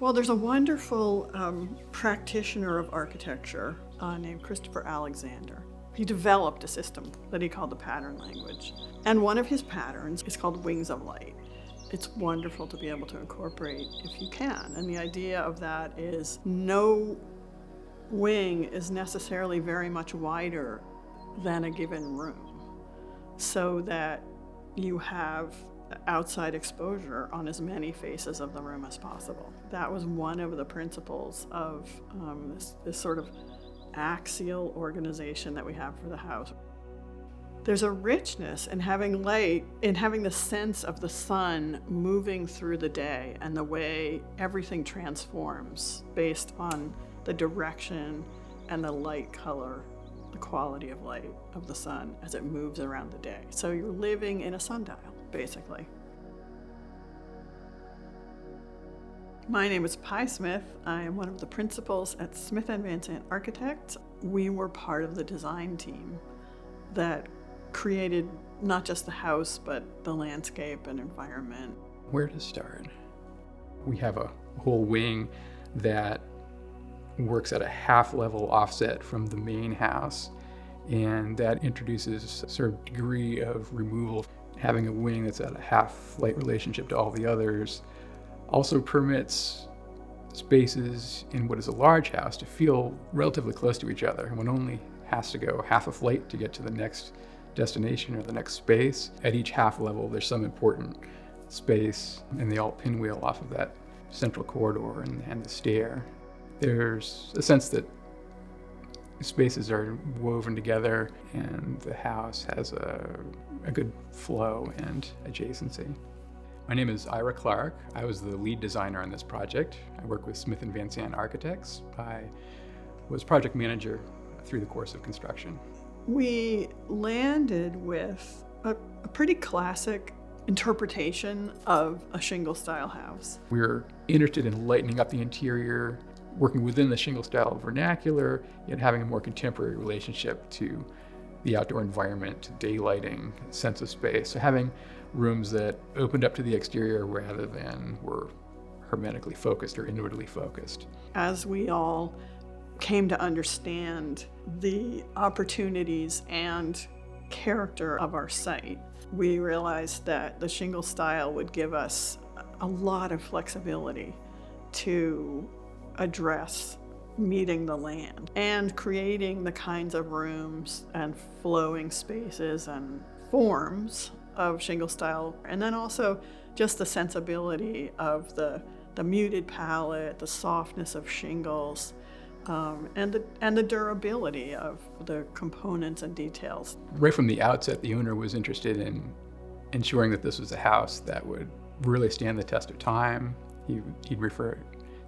Well, there's a wonderful practitioner of architecture named Christopher Alexander. He developed a system that he called the pattern language. And one of his patterns is called Wings of Light. It's wonderful to be able to incorporate if you can. And the idea of that is no wing is necessarily very much wider than a given room, so that you have outside exposure on as many faces of the room as possible. That was one of the principles of this sort of axial organization that we have for the house. There's a richness in having light, in having the sense of the sun moving through the day and the way everything transforms based on the direction and the light color, the quality of light of the sun as it moves around the day. So you're living in a sundial, basically. My name is Pi Smith. I am one of the principals at Smith & Van Sant Architects. We were part of the design team that created not just the house, but the landscape and environment. Where to start? We have a whole wing that works at a half-level offset from the main house, and that introduces a sort of degree of removal. Having a wing that's at a half-light relationship to all the others also permits spaces in what is a large house to feel relatively close to each other. One only has to go half a flight to get to the next destination or the next space. At each half level, there's some important space, and they all pinwheel off of that central corridor and the stair. There's a sense that spaces are woven together and the house has a good flow and adjacency. My name is Ira Clark. I was the lead designer on this project. I work with Smith & Van Sant Architects. I was project manager through the course of construction. We landed with a pretty classic interpretation of a shingle style house. We're interested in lightening up the interior, working within the shingle style vernacular, yet having a more contemporary relationship to the outdoor environment, to daylighting, sense of space. So having rooms that opened up to the exterior rather than were hermetically focused or inwardly focused. As we all came to understand the opportunities and character of our site, we realized that the shingle style would give us a lot of flexibility to address meeting the land and creating the kinds of rooms and flowing spaces and forms of shingle style, and then also just the sensibility of the muted palette, the softness of shingles, and the durability of the components and details. Right from the outset, the owner was interested in ensuring that this was a house that would really stand the test of time. He'd refer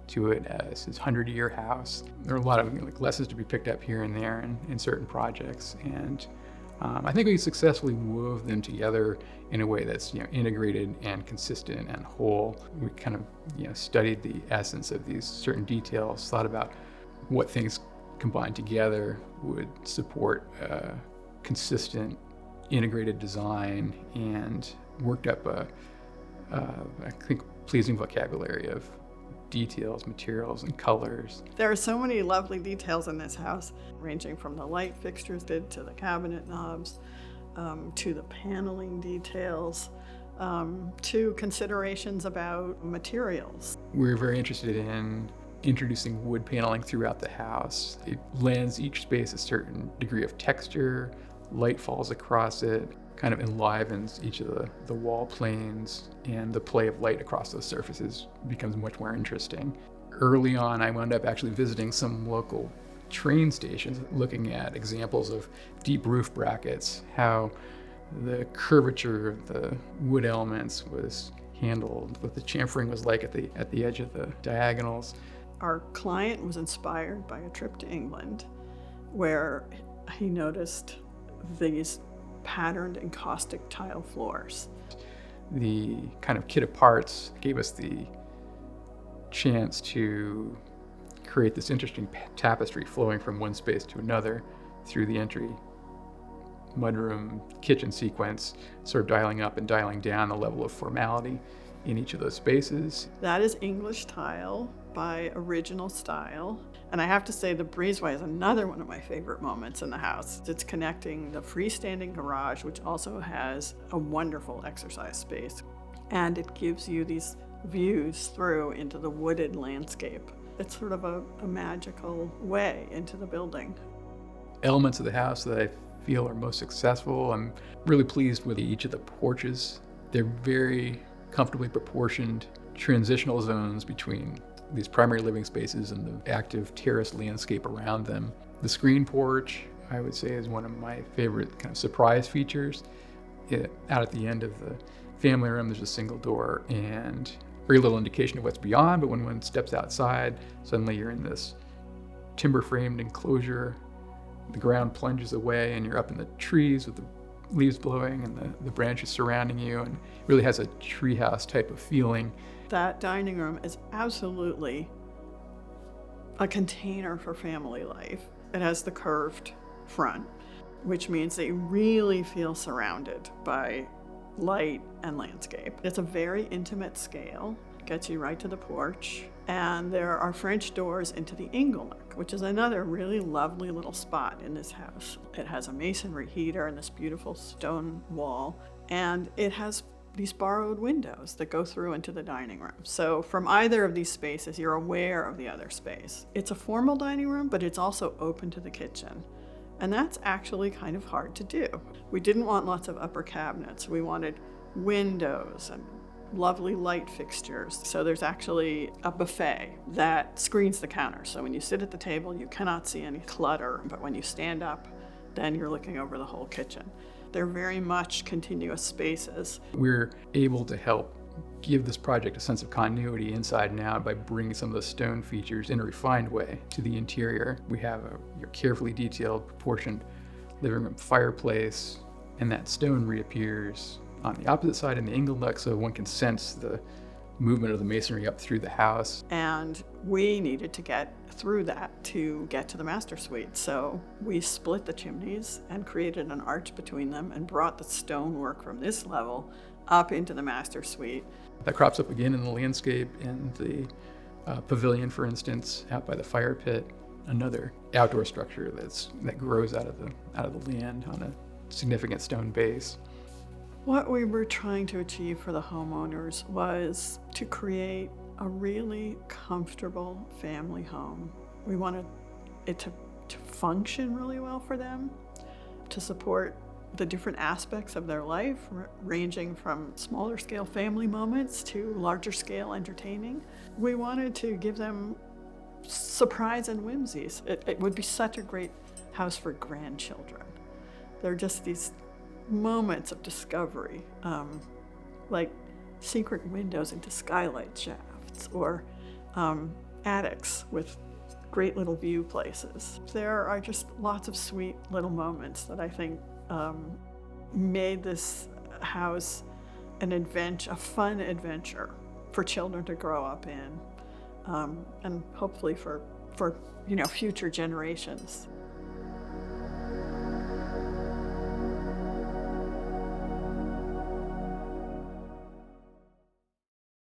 to it as his 100-year house. There are a lot of lessons to be picked up here and there in certain projects, and I think we successfully wove them together in a way that's integrated and consistent and whole. We kind of studied the essence of these certain details, thought about what things combined together would support a consistent, integrated design, and worked up I think, pleasing vocabulary of details, materials, and colors. There are so many lovely details in this house, ranging from the light fixtures to the cabinet knobs, to the paneling details, to considerations about materials. We're very interested in introducing wood paneling throughout the house. It lends each space a certain degree of texture, light falls across it, kind of enlivens each of the wall planes, and the play of light across those surfaces becomes much more interesting. Early on, I wound up actually visiting some local train stations, looking at examples of deep roof brackets, how the curvature of the wood elements was handled, what the chamfering was like at the edge of the diagonals. Our client was inspired by a trip to England, where he noticed these patterned encaustic tile floors. The kind of kit of parts gave us the chance to create this interesting tapestry flowing from one space to another through the entry mudroom kitchen sequence, sort of dialing up and dialing down the level of formality in each of those spaces. That is English tile by Original Style. And I have to say the breezeway is another one of my favorite moments in the house. It's connecting the freestanding garage, which also has a wonderful exercise space. And it gives you these views through into the wooded landscape. It's sort of a magical way into the building. Elements of the house that I feel are most successful, I'm really pleased with each of the porches. They're very comfortably proportioned transitional zones between these primary living spaces and the active terrace landscape around them. The screen porch, I would say, is one of my favorite kind of surprise features. Out at the end of the family room, there's a single door and very little indication of what's beyond, but when one steps outside, suddenly you're in this timber-framed enclosure. The ground plunges away and you're up in the trees with the leaves blowing and the branches surrounding you, and it really has a treehouse type of feeling. That dining room is absolutely a container for family life. It has the curved front, which means that you really feel surrounded by light and landscape. It's a very intimate scale, gets you right to the porch, and there are French doors into the inglenook, which is another really lovely little spot in this house. It has a masonry heater and this beautiful stone wall, and it has these borrowed windows that go through into the dining room. So from either of these spaces, you're aware of the other space. It's a formal dining room, but it's also open to the kitchen. And that's actually kind of hard to do. We didn't want lots of upper cabinets. We wanted windows and lovely light fixtures. So there's actually a buffet that screens the counter. So when you sit at the table, you cannot see any clutter, but when you stand up, then you're looking over the whole kitchen. They're very much continuous spaces. We're able to help give this project a sense of continuity inside and out by bringing some of the stone features in a refined way to the interior. We have your carefully detailed, proportioned living room fireplace, and that stone reappears on the opposite side in the inglenook, so one can sense the movement of the masonry up through the house. And we needed to get through that to get to the master suite. So we split the chimneys and created an arch between them and brought the stonework from this level up into the master suite. That crops up again in the landscape in the pavilion, for instance, out by the fire pit, another outdoor structure that grows out of the land on a significant stone base. What we were trying to achieve for the homeowners was to create a really comfortable family home. We wanted it to function really well for them, to support the different aspects of their life, ranging from smaller scale family moments to larger scale entertaining. We wanted to give them surprise and whimsies. It would be such a great house for grandchildren. They're just these moments of discovery, like secret windows into skylight shafts or attics with great little view places. There are just lots of sweet little moments that I think made this house a fun adventure for children to grow up in, and hopefully for future generations.